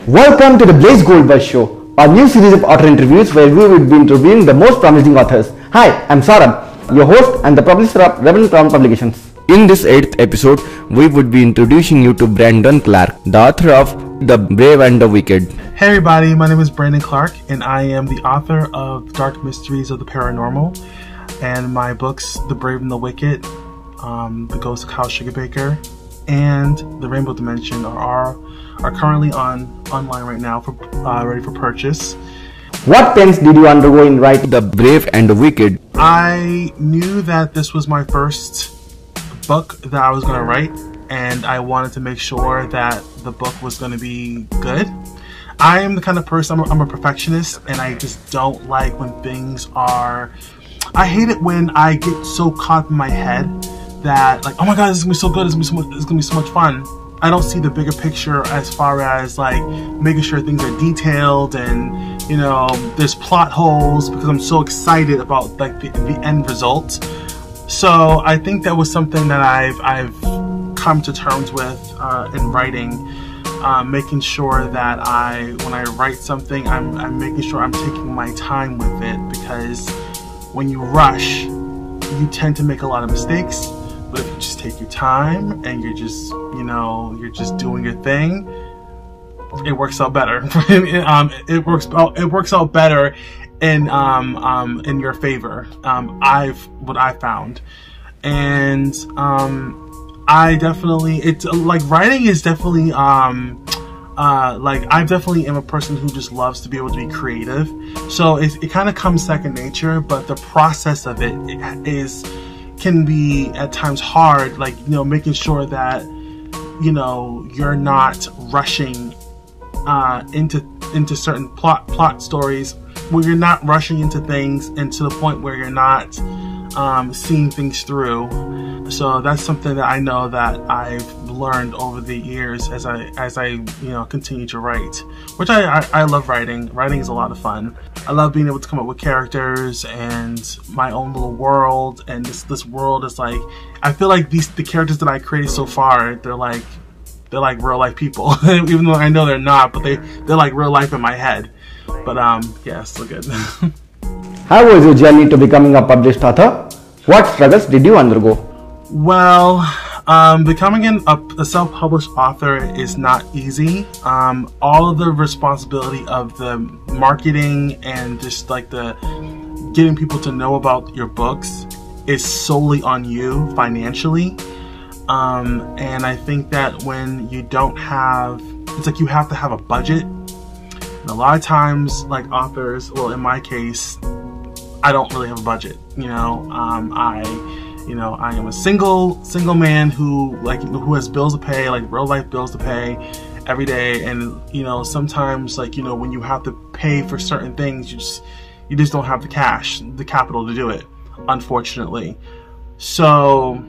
Welcome to the Blaze Goldberg Show, a new series of author interviews where we will be interviewing the most promising authors. Hi, I'm Saurabh, your host and the publisher of Rebel Crown Publications. In this 8th episode, we would be introducing you to Brandon Clark, the author of The Brave and the Wicked. Hey everybody, my name is Brandon Clark and I am the author of Dark Mysteries of the Paranormal and my books The Brave and the Wicked, The Ghost of Sugarbaker, and The Rainbow Dimension are currently online right now for ready for purchase. What pains did you undergo in writing The Brave and the Wicked? I knew that this was my first book that I was going to write, and I wanted to make sure that the book was going to be good. I am the kind of person, I'm a perfectionist, and I just don't like when things are... I hate it when I get so caught in my head that, like, oh my god, this is going to be so good, this is going to be so much fun. I don't see the bigger picture as far as, like, making sure things are detailed and, you know, there's plot holes, because I'm so excited about, like, the end result. So I think that was something that I've come to terms with in writing, making sure that when I write something, I'm making sure I'm taking my time with it, because when you rush, you tend to make a lot of mistakes. But if you just take your time and you're just, you know, you're just doing your thing, it works out better. It works out better in your favor. What I found, and I definitely, it's like writing is definitely like I definitely am a person who just loves to be able to be creative, so it kind of comes second nature, but the process of it can be at times hard, like, you know, making sure that, you know, you're not rushing into certain plot stories, where you're not rushing into things and to the point where you're not seeing things through. So that's something that I know that I've learned over the years as I you know, continue to write, which I love writing. Writing is a lot of fun. I love being able to come up with characters and my own little world, and this world is like, I feel like the characters that I created so far, they're like real life people. Even though I know they're not, but they're like real life in my head. But yeah, still good. How was your journey to becoming a published author? What struggles did you undergo? Well, becoming a self-published author is not easy. All of the responsibility of the marketing and just like the getting people to know about your books is solely on you financially. And I think that when you don't have, it's like you have to have a budget. And a lot of times, like authors, well, in my case, I don't really have a budget. You know, I am a single man who has bills to pay, like real life bills to pay every day. And, you know, sometimes, like, you know, when you have to pay for certain things, you just don't have the cash, the capital to do it, unfortunately. So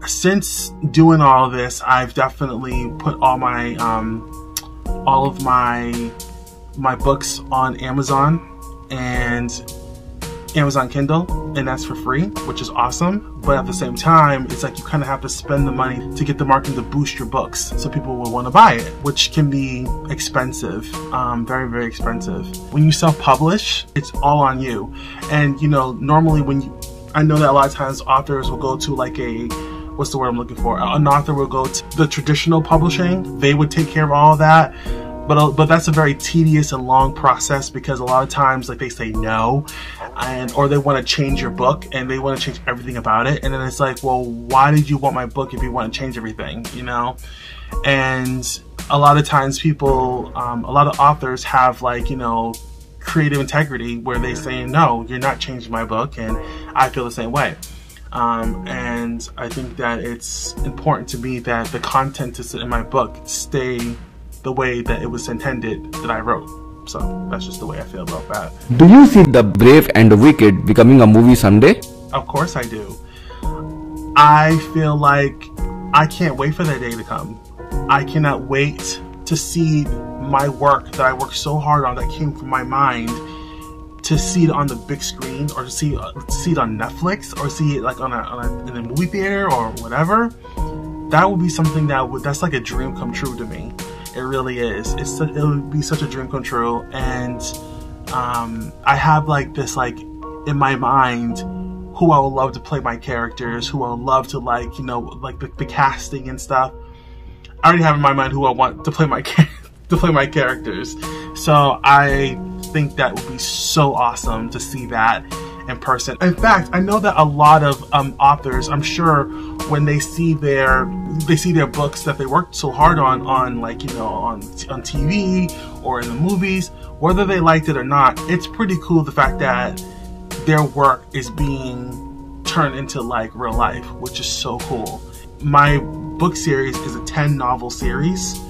since doing all of this, I've definitely put all of my books on Amazon and Amazon Kindle, and that's for free, which is awesome. But at the same time, it's like you kind of have to spend the money to get the marketing to boost your books so people will want to buy it, which can be expensive, very, very expensive. When you self-publish, it's all on you. And, you know, normally I know that a lot of times authors will go to like what's the word I'm looking for? An author will go to the traditional publishing. They would take care of all of that. But that's a very tedious and long process, because a lot of times, like, they say no, or they want to change your book and they want to change everything about it. And then it's like, well, why did you want my book if you want to change everything, you know? And a lot of times people, a lot of authors have, like, you know, creative integrity where they say, no, you're not changing my book, and I feel the same way. And I think that it's important to me that the content in my book stay the way that it was intended that I wrote. So that's just the way I feel about that. Do you see The Brave and the Wicked becoming a movie someday? Of course I do. I feel like I can't wait for that day to come. I cannot wait to see my work that I worked so hard on, that came from my mind, to see it on the big screen, or to see it on Netflix, or see it like in a movie theater or whatever. That would be something that's like a dream come true to me. It really is. It would be such a dream come true. And I have like this like in my mind who I would love to play my characters, who I would love to like, you know, like the casting and stuff. I already have in my mind who I want to play my characters. So I think that would be so awesome to see that in person. In fact, I know that a lot of authors, I'm sure, when they see their books that they worked so hard on like, you know, on TV or in the movies, whether they liked it or not, it's pretty cool the fact that their work is being turned into like real life, which is so cool. My book series is a 10 novel series,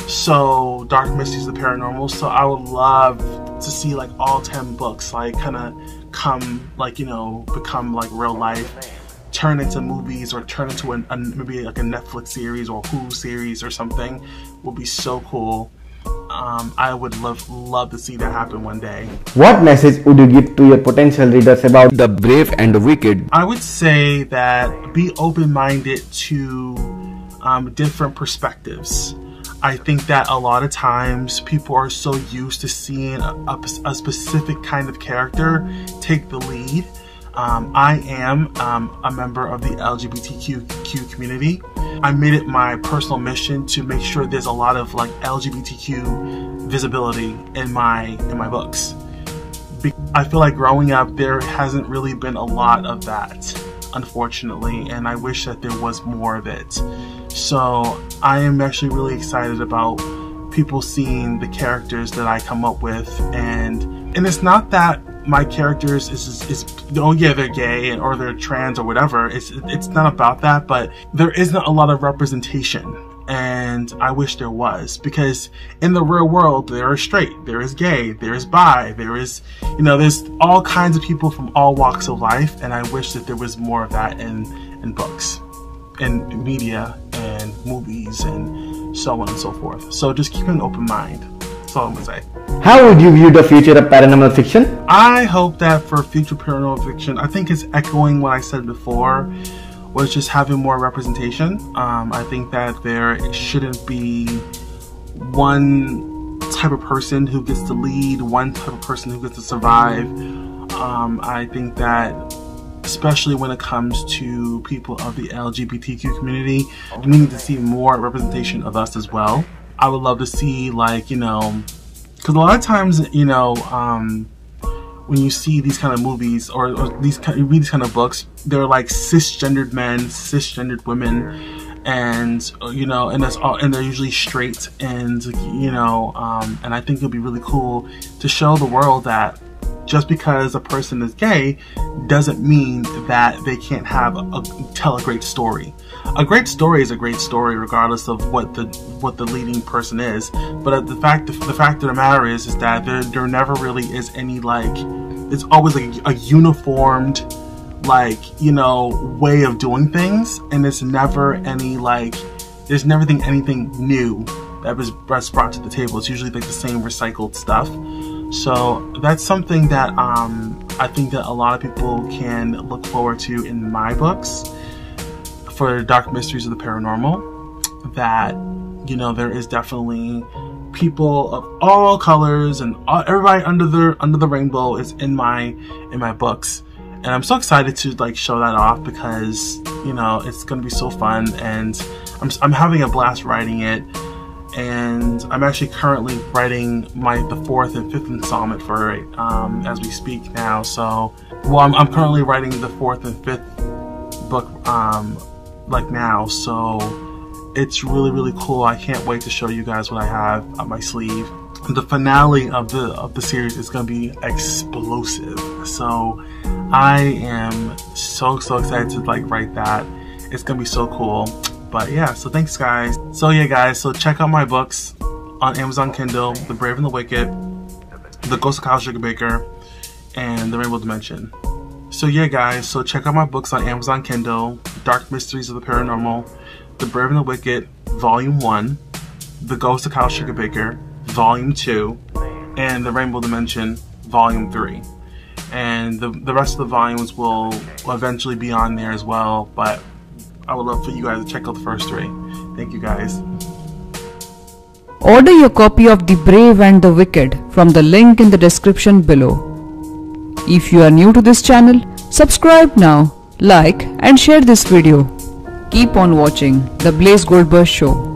so Dark Mysteries of the Paranormal. So I would love to see like all 10 books like kind of come like, you know, become like real life, turn into movies, or turn into maybe like a Netflix series or Hulu series or something. Would be so cool. I would love to see that happen one day. What message would you give to your potential readers about the brave and the wicked? I would say that be open-minded to different perspectives. I think that a lot of times people are so used to seeing a specific kind of character take the lead. I am a member of the LGBTQ community. I made it my personal mission to make sure there's a lot of like LGBTQ visibility in my books. I feel like growing up there hasn't really been a lot of that, unfortunately, and I wish that there was more of it. So I am actually really excited about people seeing the characters that I come up with, and it's not that my characters is oh yeah, they're gay or they're trans or whatever. It's not about that, but there isn't a lot of representation, and I wish there was, because in the real world there is straight, there is gay, there is bi, there is, you know, there's all kinds of people from all walks of life, and I wish that there was more of that in books, in media, and movies, and so on and so forth. So just keep an open mind. That's all I'm gonna say. How would you view the future of paranormal fiction? I hope that for future paranormal fiction, I think it's echoing what I said before, was just having more representation. I think that there shouldn't be one type of person who gets to lead, one type of person who gets to survive. I think that especially when it comes to people of the LGBTQ community, we need to see more representation of us as well. I would love to see, like, you know, because a lot of times, you know, when you see these kind of movies or you read these kind of books, they're like cisgendered men, cisgendered women, and you know, and that's all, and they're usually straight, and you know, and I think it'd be really cool to show the world that just because a person is gay doesn't mean that they can't tell a great story. A great story is a great story regardless of what the leading person is. But the fact of the matter is that there never really is any, like, it's always like a uniformed, like, you know, way of doing things, and it's never any, like, there's never anything new that's brought to the table. It's usually like the same recycled stuff. So that's something that I think that a lot of people can look forward to in my books for Dark Mysteries of the Paranormal. That, you know, there is definitely people of all colors and everybody under the rainbow is in my books, and I'm so excited to like show that off, because you know it's gonna be so fun, and I'm having a blast writing it. And I'm actually currently writing the 4th and 5th installment for it as we speak now. So, well, I'm currently writing the 4th and 5th book like now. So it's really cool. I can't wait to show you guys what I have up my sleeve. The finale of the series is going to be explosive. So I am so excited to like write that. It's going to be so cool. But yeah, so thanks guys. So yeah guys, so check out my books on Amazon Kindle, The Brave and the Wicked, The Ghost of Kyle Sugarbaker, and The Rainbow Dimension. So yeah guys, so check out my books on Amazon Kindle, Dark Mysteries of the Paranormal, The Brave and the Wicked, Volume 1, The Ghost of Kyle Sugarbaker, Volume 2, and The Rainbow Dimension, Volume 3. And the rest of the volumes will eventually be on there as well, but I would love for you guys to check out the first 3. Thank you guys. Order your copy of The Brave and the Wicked from the link in the description below. If you are new to this channel, subscribe now, like and share this video. Keep on watching The Blaze Goldberg Show.